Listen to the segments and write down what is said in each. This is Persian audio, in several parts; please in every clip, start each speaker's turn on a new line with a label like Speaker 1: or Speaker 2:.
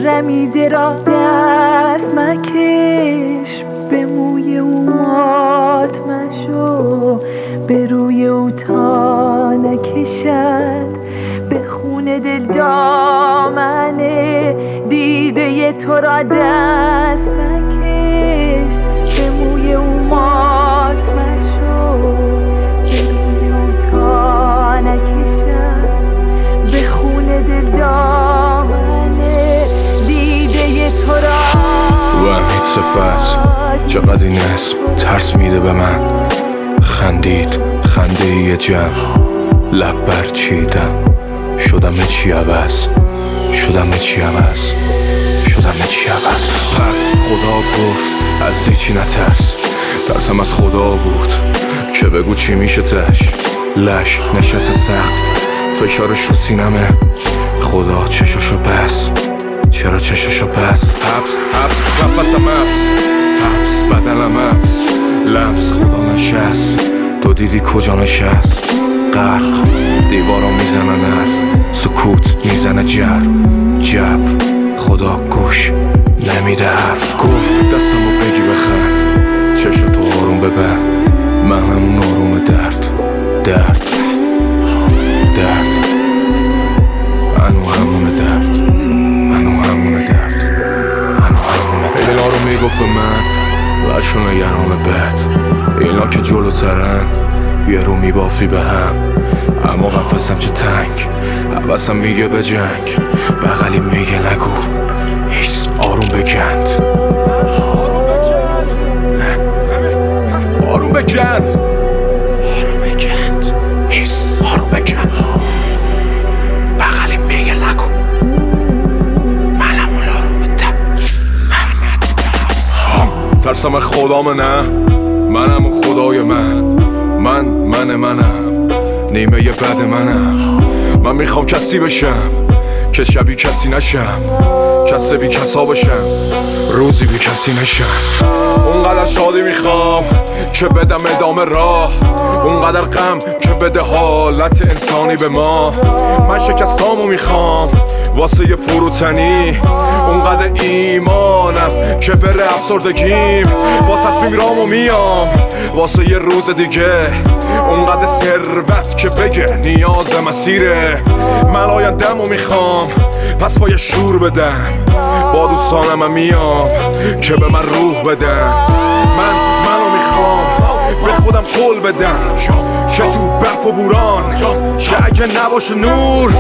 Speaker 1: رمیده را دست مکش، به موی او مات مشو، به روی او تا نکشد، به خون دل دامن دیده تو را دست مکش، به موی او مات مشو، به روی او تا نکشد، به خون دل دامن دیده تو را.
Speaker 2: وحید صفت چقدر این اسم ترس میده به من، خندید خنده یه جمع، لب برچیدم شدم چی عوض، شدم چی عوض، شدم چی عوض. پس خدا گفت از هیچی نترس، ترسم از خدا بود که بگو چی میشه تش. لش نشست سقف فشارش رو سینمه، خدا چشاشو بس، چرا چشاشو بس. حبس حبس نفسم حبس، حبس بدنم حبس، لمس خدا نشست، تو دیدی کجا نشست. غرق دیوارا میزنن حرف، سکوت میزنه جبر، خدا گوش نمیده حرف. گفت دستمو بگی بخند، چشاتو آروم ببند، من همون آروم درد انو همونه درد، انو همونه درد، انو همونه درد. اینا رو میگفت من لشون یران بد، اینا که جلوترن یه رو میبافی به هم، اما قفصم چه تنگ، حوثم میگه به جنگ، بغلی میگه نگو هیس آروم بگند، آروم بگند، آروم بگند، هیس آروم بگند، بغلی میگه نگو منم اون آروم تر، من ترسم خدام نه، منم اون خدای منم نیمه بد من میخوام کسی بشم که شبیه کسی نشم، کسی بی کسا بشم روزی بی کسی نشم. اونقدر شادی میخوام که بدم ادامه راه، اونقدر غم که بده حالت انسانی به ما. من شکستامو میخوام واسه یه فروتنی، اونقدر ایمانم که بره افسردگیم، با تصمیم رامو میام واسه یه روز دیگه، اونقدر ثروت که بگه نیاز مسیره. من آینده‌مو میخوام پس با یه شور بدم، با دوستانم میام که به من روح بدن. منو میخوام به خودم قول بدم که تو برف و بوران که اگه نباشه نور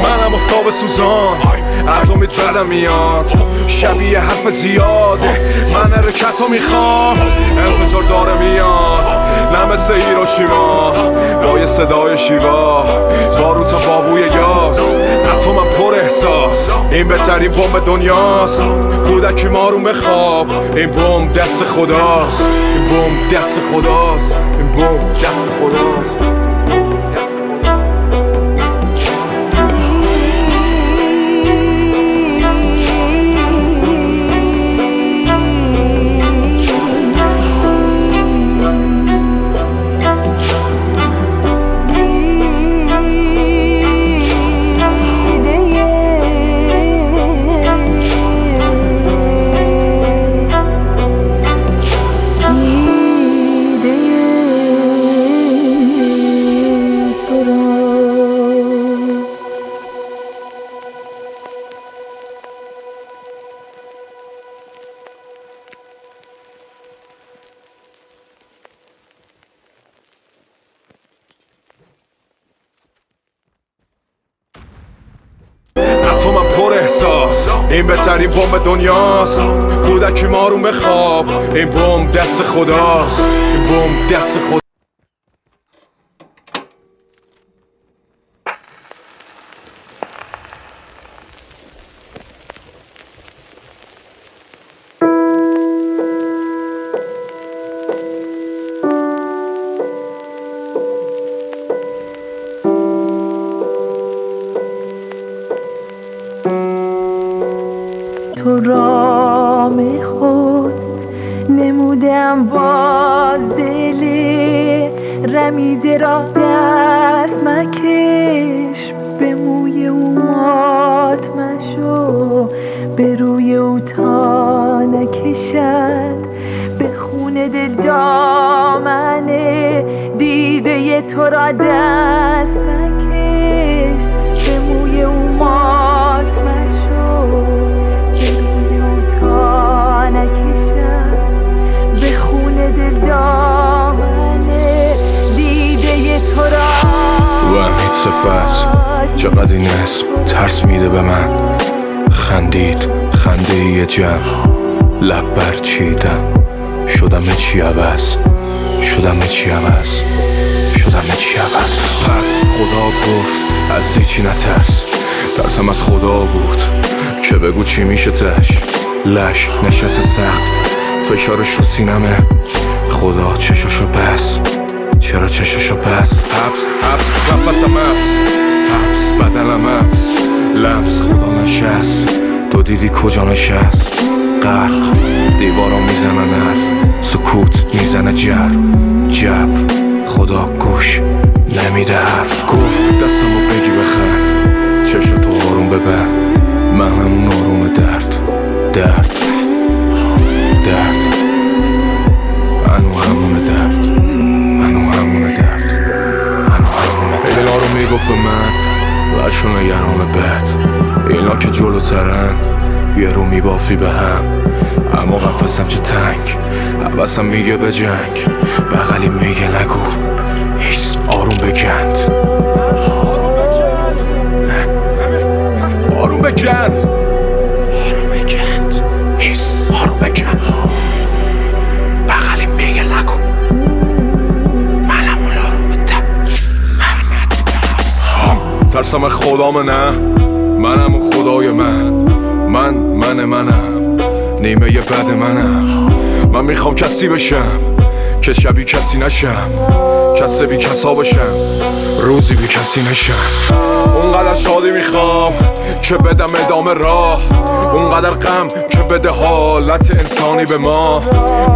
Speaker 2: منم افتاب سوزان. از امید بدم میاد شبیه حرف زیاده، من حرکتو میخوام انفجار داره میاد، نه مثل هیروشیما با یه صدای شیوا، باروت بابوی یاس اتمم پر احساس. این بهترین بمب دنیاست، کودکی مارون بخواب، این بمب دست خداست، این بمب دست خداست، این بمب دست خداست. این بهترین بمب دنیاست، کودکی مارون بخواب، این بمب دست خداست، این بمب دست خدا.
Speaker 1: تو رام خود نمودم باز، دل رمیده را دست مکش، به موی او مات مشو. مشو، به روی او تا نکشد به خون دل دامنه دیده تو را دست مکش، به موی او مات مشو، به روی او تا نکشد به خون دل دامنه دیده تو را.
Speaker 2: و امید صفت چقدر این اسم ترس میده به من، خندید خنده یه جمع، لب برچیدم شدم چی عوض، شدم چی عوض، شدم چی عوض. پس خدا گفت از هیچی نترس، ترسم از خدا بود که بگو چی میشه تش. لش نشست سقف فشارش رو سینمه، خدا چشاشو بس، چرا چشاشو بس. حبس حبس نفسم حبس بدنم حبس، لمس خدا نشست، تو دیدی کجا نشست. غرق دیوارا میزنن حرف، سکوت میزنه جبر خدا گوش نمیده حرف. گفت دستمو بگی بخند، چشاتو آروم ببند، من همون آروم درد انو همونه درد، انو همونه درد، انو همونه درد. اینا رو میگفت من لشون یران بد، اینا که جلوترن یه رو میبافی به هم، اما قفصم چه تنگ، حوثم میگه به جنگ، بغلی میگه نگو هیس آروم بگند، آروم بگند، آروم بگند، هیس آروم بگند، بغلی میگه نگو منم اون آروم ترسم خدامه، نه منم اون خدای منم نیمه یه بد من میخوام کسی بشم که شبیه کسی نشم، کسی بی کسا بشم روزی بی کسی نشم. اونقدر شادی میخوام که بدم ادامه راه، اونقدر غم که بده حالت انسانی به ما.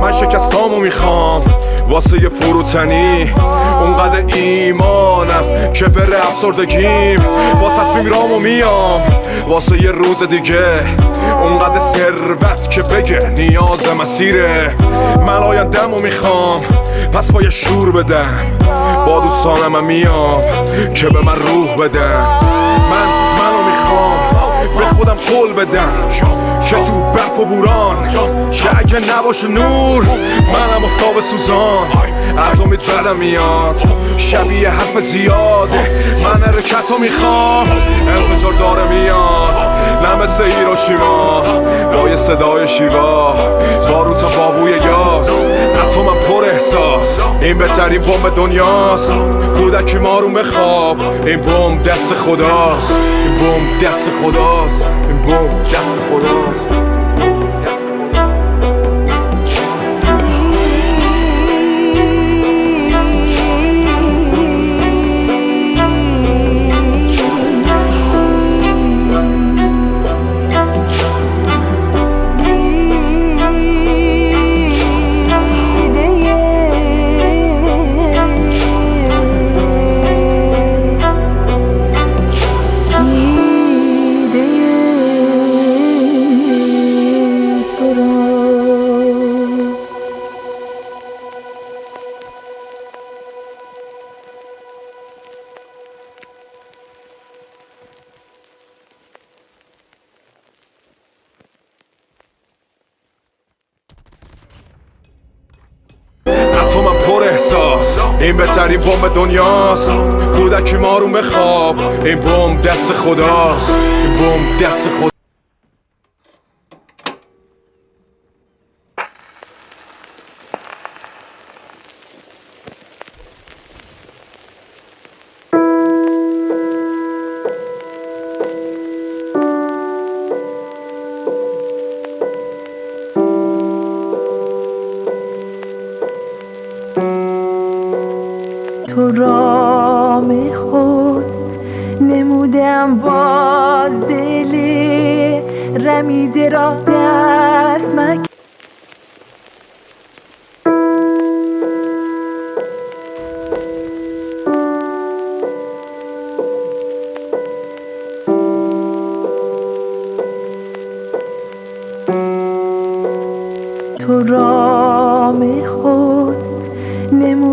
Speaker 2: من شکستامو میخوام واسه یه فروتنی، اونقدر ایمانم که بره افسردگیم، با تصمیم رامو میام واسه یه روز دیگه، اونقدر ثروت که بگه نیاز مسیره. من آینده‌مو میخوام پس با یه شور بدم، با دوستانم میام که به من روح بدن. منو میخوام به خودم قول بدم که تو برف و بوران که اگه نباشه نور منم آفتاب سوزان. از امید بدم میاد شبیه حرف زیاده، من حرکتو میخوام انفجار داره میاد، نه مثل هیروشیما با یه صدای شیوا، باروت بابوی یاس اتمم پر احساس. این بهترین بمب دنیاست، کودکی مارون بخواب، این بمب دست خداست، این بمب دست خداست، این بمب دست خداست. اتمم پر احساس، این بهترین بمب دنیاست، کودکی مارون بخواب، این بمب دست خداست، این بمب دست خداست.
Speaker 1: تو رام خود نمودم باز دل رمیده را دست مکن.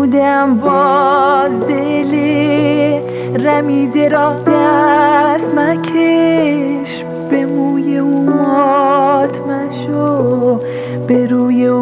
Speaker 1: سوزوندم باز دل رمیده را دست مکش، به موی او مات مشو، به روی او